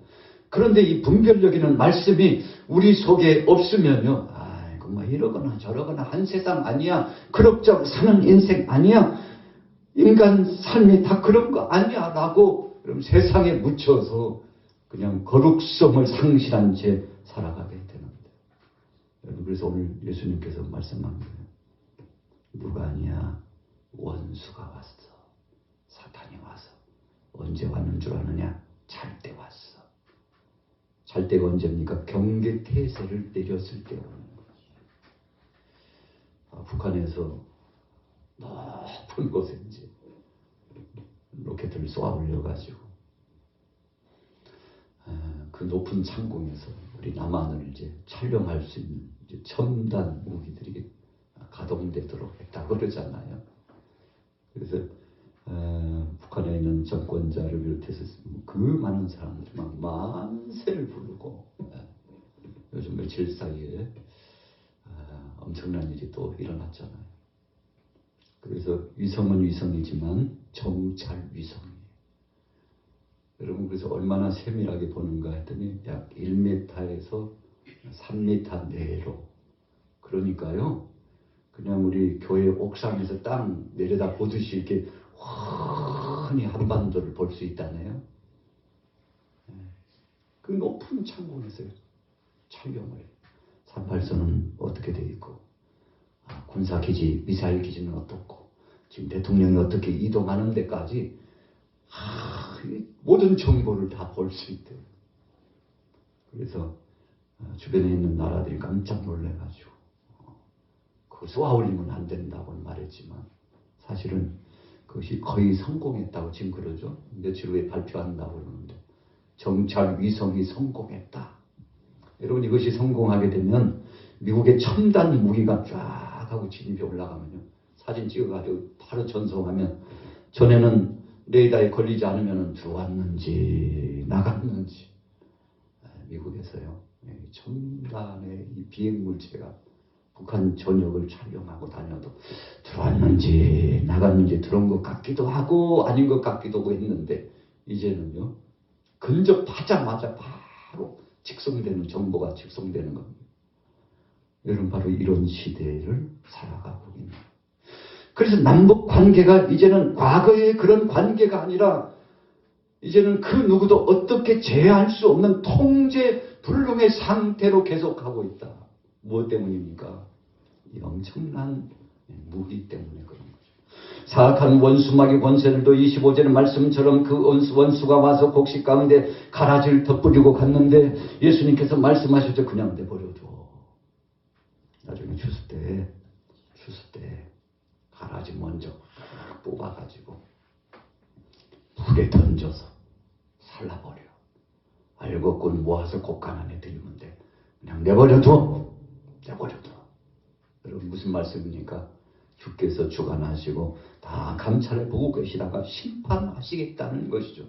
그런데 이 분별력 있는 말씀이 우리 속에 없으면요, 뭐 이러거나 저러거나 한 세상 아니야, 그럭저럭 사는 인생 아니야, 인간 삶이 다 그런 거 아니야 라고 그럼 세상에 묻혀서 그냥 거룩성을 상실한 채 살아가게 되는 거예요. 그래서 오늘 예수님께서 말씀한 거예요. 누가 아니야? 원수가 왔어. 사탄이 와서. 언제 왔는 줄 아느냐? 잘 때 왔어. 잘 때가 언제입니까? 경계태세를 내렸을 때 오는 거죠. 북한에 북한에서 높은 곳에 이제 로켓을 쏘아 올려가지고 그 높은 창공에서 우리 남한을 이제 촬영할 수 있는 이제 첨단 무기들이 가동되도록 했다고 그러잖아요. 그래서 북한에 있는 정권자를 비롯해서 그 많은 사람들이 막 만세를 부르고 요즘 며칠 사이에 엄청난 일이 또 일어났잖아요. 그래서 위성은 위성이지만 정찰 위성이에요. 여러분 그래서 얼마나 세밀하게 보는가 했더니 약 1m에서 3m 내로, 그러니까요 그냥 우리 교회 옥상에서 땅 내려다 보듯이 이렇게 훤히 한반도를 볼 수 있다네요. 그 높은 창공에서 촬영을. 38선은 어떻게 되어 있고, 군사기지, 미사일 기지는 어떻고, 지금 대통령이 어떻게 이동하는 데까지 모든 정보를 다 볼 수 있대요. 그래서 주변에 있는 나라들이 깜짝 놀래가지고 그거 쏘아 올리면 안 된다고는 말했지만 사실은 그것이 거의 성공했다고 지금 그러죠. 며칠 후에 발표한다고 그러는데 정찰 위성이 성공했다. 여러분 이것이 성공하게 되면 미국의 첨단 무기가 쫙 하고 진입이 올라가면요, 사진 찍어가지고 바로 전송하면 전에는 레이더에 걸리지 않으면 들어왔는지 나갔는지 미국에서요 첨단의 이 비행물체가 북한 전역을 촬영하고 다녀도 들어왔는지 나갔는지 들어온 것 같기도 하고 아닌 것 같기도 하고 했는데 이제는요 근접하자마자 바로 직송되는 정보가 직송되는 겁니다. 여러분 바로 이런 시대를 살아가고 있는. 그래서 남북 관계가 이제는 과거의 그런 관계가 아니라 이제는 그 누구도 어떻게 제어할 수 없는 통제 불능의 상태로 계속하고 있다. 무엇 때문입니까? 이 엄청난 무기 때문에 그런 거죠. 사악한 원수마귀 권세들도 25절의 말씀처럼 그 원수가 와서 곡식 가운데 가라지를 덧뿌리고 갔는데 예수님께서 말씀하셨죠. 그냥 내버려둬. 나중에 추수 때 가라지 먼저 뽑아가지고 불에 던져서 살라버려. 알곡군 모아서 곡간 안에 들이면 돼. 그냥 내버려둬. 여러분 무슨 말씀입니까? 주께서 주관하시고 다 감찰해 보고 계시다가 심판하시겠다는 것이죠.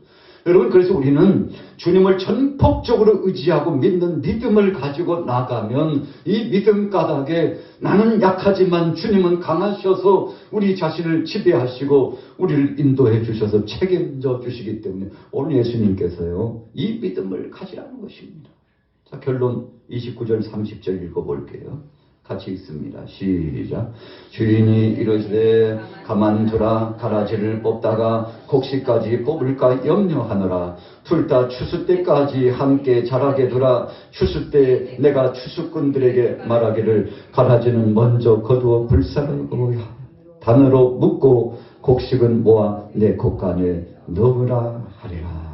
여러분 그래서 우리는 주님을 전폭적으로 의지하고 믿는 믿음을 가지고 나가면 이 믿음 가닥에 나는 약하지만 주님은 강하셔서 우리 자신을 지배하시고 우리를 인도해 주셔서 책임져 주시기 때문에 오늘 예수님께서요 이 믿음을 가지라는 것입니다. 자, 결론 29절 30절 읽어볼게요. 같이 읽습니다. 시작. 주인이 이르시되 가만두라. 가라지를 뽑다가 곡식까지 뽑을까 염려하노라. 둘 다 추수 때까지 함께 자라게 두라. 추수 때 내가 추수꾼들에게 말하기를 가라지는 먼저 거두어 불사르고 단으로 묶고 곡식은 모아 내 곡간에 넣으라 하리라.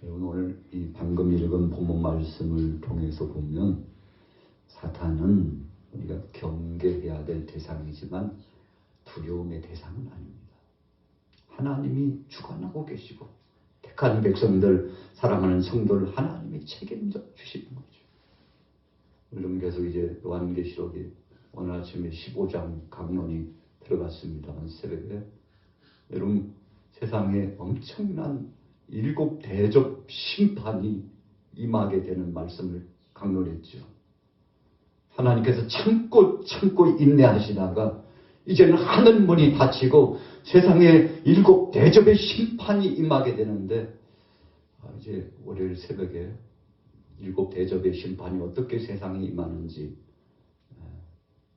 오늘 이 방금 읽은 본문 말씀을 통해서 보면 사탄은 우리가 경계해야 될 대상이지만 두려움의 대상은 아닙니다. 하나님이 주관하고 계시고 택한 백성들, 사랑하는 성도를 하나님이 책임져 주시는 거죠. 여러분 계속 이제 요한계시록이 오늘 아침에 15장 강론이 들어갔습니다만 새벽에 여러분 세상에 엄청난 7 대접 심판이 임하게 되는 말씀을 강론했죠. 하나님께서 참고 인내하시다가 이제는 하늘문이 닫히고 세상에 7 대접의 심판이 임하게 되는데 이제 월요일 새벽에 7 대접의 심판이 어떻게 세상에 임하는지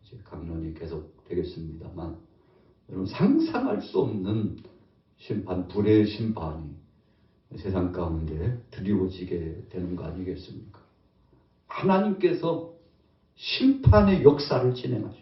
이제 강론이 계속 되겠습니다만 여러분 상상할 수 없는 심판, 불의 심판이 세상 가운데 드리워지게 되는 거 아니겠습니까? 하나님께서 심판의 역사를 진행하죠.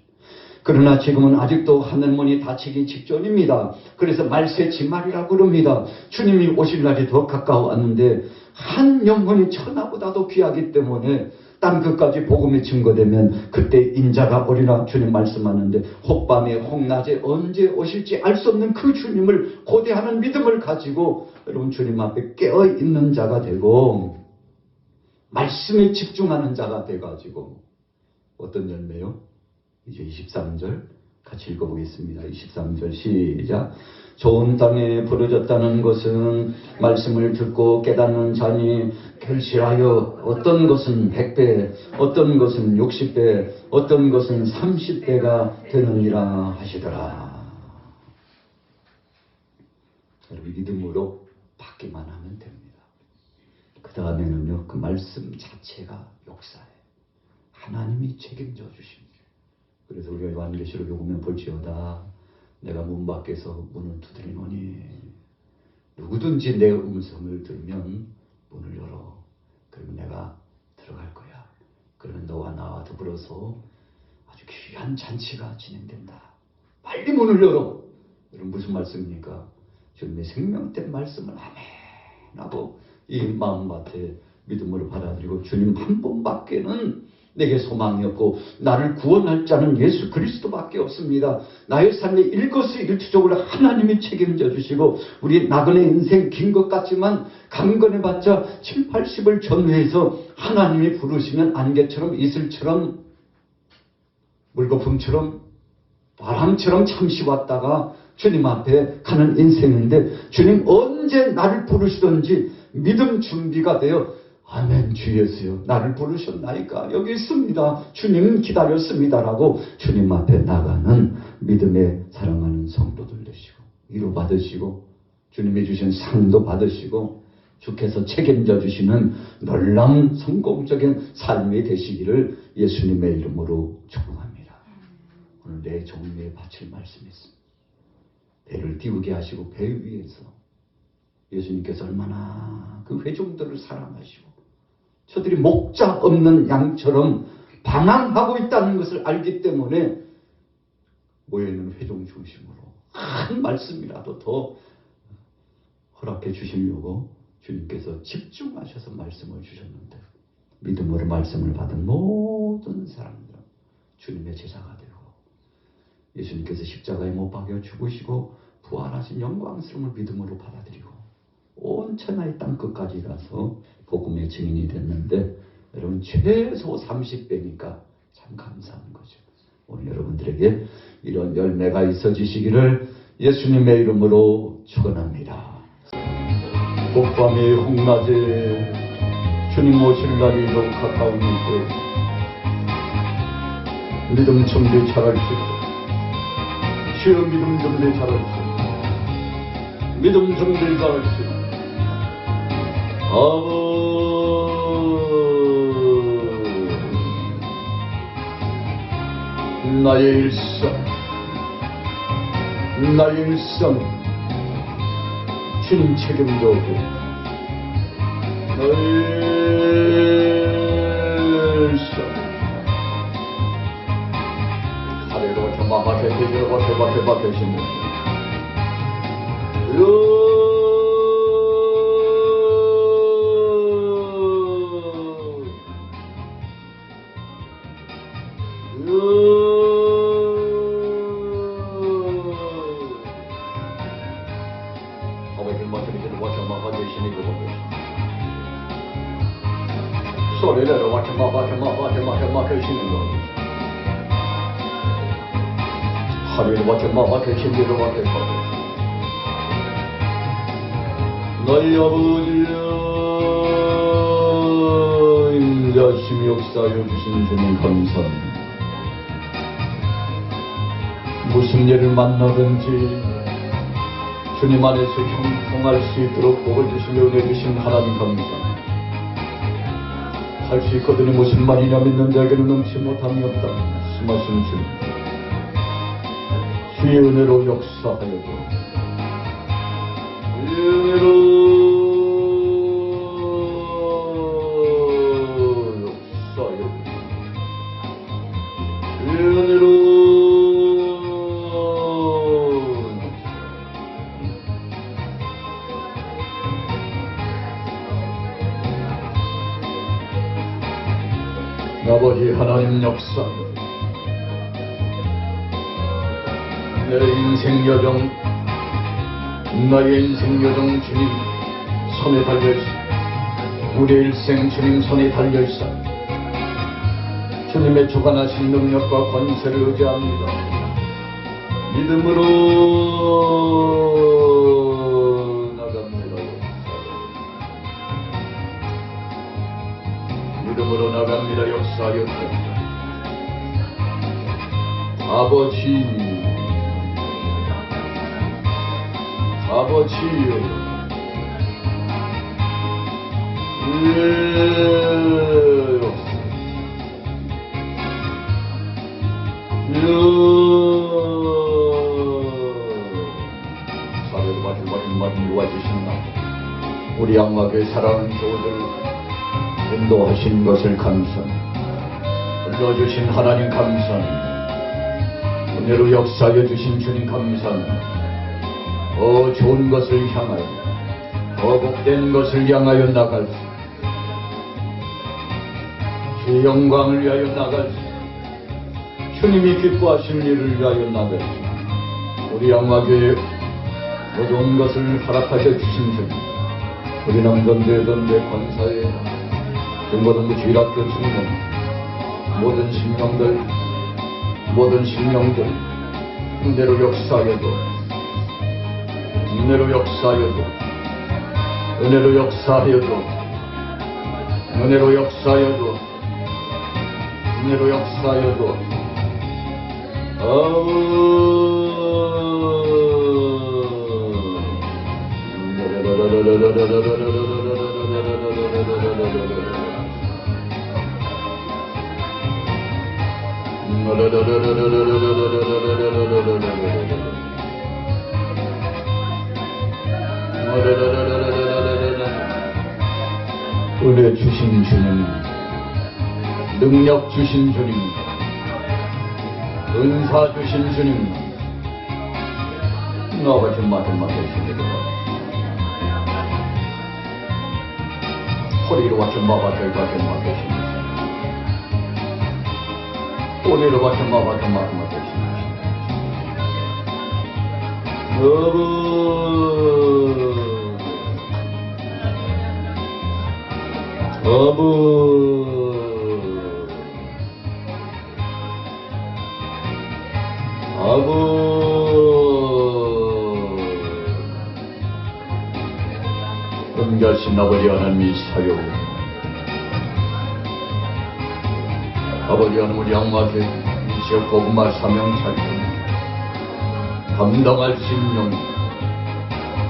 그러나 지금은 아직도 하늘문이 닫히기 직전입니다. 그래서 말세지말이라고 그럽니다. 주님이 오실 날이 더 가까워왔는데 한 영혼이 천하보다도 귀하기 때문에 땅끝까지 복음이 증거되면 그때 인자가 오리라 주님 말씀하는데, 혹밤에 혹낮에 언제 오실지 알 수 없는 그 주님을 고대하는 믿음을 가지고 여러분 주님 앞에 깨어있는 자가 되고 말씀에 집중하는 자가 돼가지고 어떤 열매요? 이제 23절 같이 읽어보겠습니다. 23절 시작. 좋은 땅에 부러졌다는 것은 말씀을 듣고 깨닫는 자니 결실하여 어떤 것은 100배, 어떤 것은 60배, 어떤 것은 30배가 되느니라 하시더라. 여러분 믿음으로 받기만 하면 됩니다. 그 다음에는요, 그 말씀 자체가 역사예요. 하나님이 책임져 주십니다. 그래서 우리가 요한계시록에 보면 볼지어다 내가 문 밖에서 문을 두드리노니 누구든지 내 음성을 들으면 문을 열어. 그러면 내가 들어갈 거야. 그러면 너와 나와 더불어서 아주 귀한 잔치가 진행된다. 빨리 문을 열어. 여러분 무슨 말씀입니까? 주님의 생명된 말씀을 아멘 하고 이 마음밭에 믿음으로 받아들이고, 주님 한 분밖에는 내게 소망이 없고 나를 구원할 자는 예수 그리스도밖에 없습니다. 나의 삶의 일거수일투족을 하나님이 책임져 주시고, 우리 나그네 인생 긴 것 같지만 강건해봤자 7, 80을 전후해서 하나님이 부르시면 안개처럼 이슬처럼 물거품처럼 바람처럼 잠시 왔다가 주님 앞에 가는 인생인데, 주님 언제 나를 부르시든지 믿음 준비가 되어 아멘 주 예수여 나를 부르셨나이까 여기 있습니다. 주님 기다렸습니다라고 주님 앞에 나가는 믿음에 사랑하는 성도들 되시고 위로 받으시고 주님이 주신 상도 받으시고 주께서 책임져 주시는 놀라운 성공적인 삶이 되시기를 예수님의 이름으로 축복합니다. 오늘 내 종류에 바칠 말씀이 있습니다. 배를 띄우게 하시고 배 위에서 예수님께서 얼마나 그 회종들을 사랑하시고 저들이 목자 없는 양처럼 방황하고 있다는 것을 알기 때문에 모여있는 회종 중심으로 한 말씀이라도 더 허락해 주시려고 주님께서 집중하셔서 말씀을 주셨는데, 믿음으로 말씀을 받은 모든 사람들은 주님의 제자가 되고 예수님께서 십자가에 못 박여 죽으시고 부활하신 영광스러움을 믿음으로 받아들이고 온 천하의 땅끝까지 가서 복음의 증인이 됐는데, 여러분 최소 30배니까 참 감사한 거죠. 오늘 여러분들에게 이런 열매가 있어지시기를 예수님의 이름으로 축원합니다. 복밤에 홍낮에 주님 오실 날이 더욱 가까우니까 믿음 준비 잘하시고 주여 믿음 준비 잘하시고 믿음 준비 잘하시고 나의 일상 주님 책임져 오고 나의 일상 아래로 마마케 대저로 바케시는 소리를 마케시는 거. 하루를 마케시는 거. 너희 아버지여 인자심이 역사하여 주신 주님 감사합니다. 무슨 일을 만나든지 주님 안에서 형통할 수 있도록 복을 주시며 은혜 주신 하나님 감사합니다. 할 수 있거든요. 무슨 말이냐 믿는 자에게는 넘치 못함이 없다. 말씀하신 주님 주의 은혜로 역사하여도 주의 은혜로 역사하여도 주의 은혜로 아버지 하나님 역사, 내 인생 여정, 나의 인생 여정 주님 손에 달려있어. 우리의 일생 주님 손에 달려있어. 주님의 주관하신 능력과 권세를 의지합니다. 믿음으로 나갑니다. 믿음으로 나갑니다. 역사하여 아버지, 아버지여, 사례로 마지막에 이루어주신다. 우리 양막의 사랑하는 교우들 인도하신 것을 감사합니다. 불러주신 하나님 감사합니다. 은혜로 역사하여 주신 주님 감사합니다. 좋은 것을 향하여, 복된 것을 향하여 나갈 수, 주의 영광을 위하여 나갈 수, 주님이 기뻐하실 일을 위하여 나갈 수, 우리 양막에 모든 것을 허락하셔 주신 주님, 우리 남전대전대 권사에 등고등부 주일학교 주님은 모든 심령들 은혜로 역사하여도, 은혜로 역사하여도, 은혜로 역사하여도, 은혜로 역사하여도, 은혜로 역사하여도, 은혜 주신 주님, 능력 주신 주님, 은사 주신 주님, 아버지 마지막 되십니다. 허리로 와서 마바들 가게 막으십니다. 꼬리로 와서 마바들 막으십니다. 은가신 아버지 하나님이 사요. 아버지 하나님 우리 양막에 이 지역 복음화 사명 살펴 감당할 심령,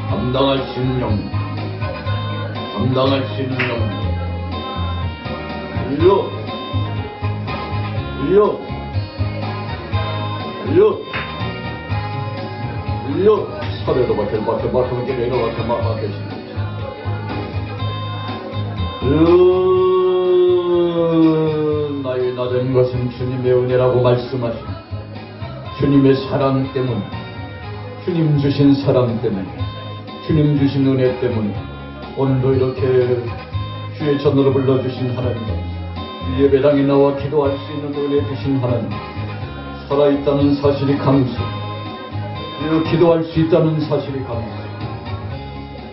감당할 심령, 감당할 심령, 일려, 일려, 일려, 일려, 사례로 밖에 내려 밖에 막으십니다. 나의 나된 것은 주님의 은혜라고 말씀하신 주님의 사랑 때문, 주님 주신 사랑 때문, 주님 주신 은혜 때문 오늘도 이렇게 주의 전으로 불러주신 하나님, 예배당에 나와 기도할 수 있는 은혜 주신 하나님, 살아있다는 사실이 감사, 기도할 수 있다는 사실이 감사,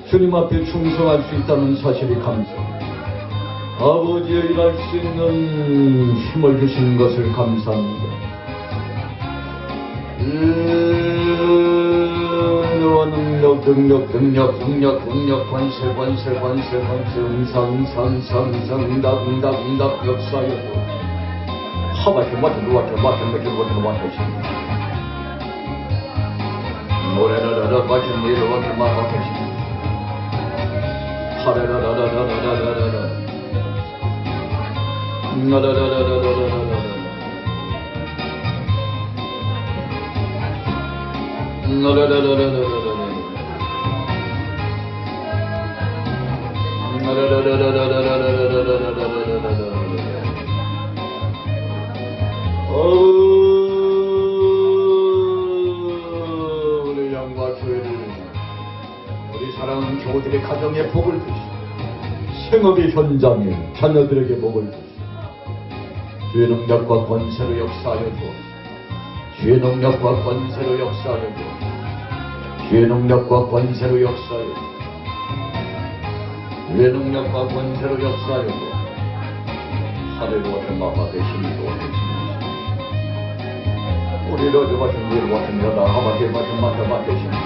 주님 앞에 충성할 수 있다는 사실이 감사, 아버지의 일할 수 있는 힘을 주신 것을 감사합니다. 너와 능력, 권세, 응답, 역사여도 하바시 마시십니다. 노래라라라 마신 일을 와서 마시십니다. 하라라라라라라라라 우리 양과 교회를, 우리 사랑하는 교우들의 가정에 복을 주시고 생업의 현장에 자녀들에게 복을 주시고 주의 능력과 권세로 역사하여 주옵소서. 주의 능력과 권세로 역사하여 주옵소서. 주의 능력과 권세로 역사하여 주옵소서. 주의 능력과 권세로 역사하여 주옵소서. 하늘과 마마 대신이 도와주시옵소서. 우리를 어제와 준비를 watch입니다. 하마테 맞은 마테마 대신이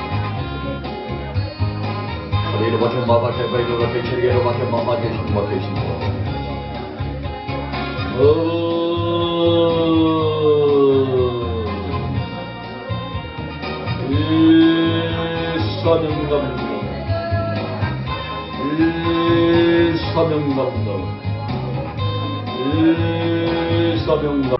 우리를 watch은 마마테 바이로가 대체리로 마테 마마 대신 마 대신 사명감동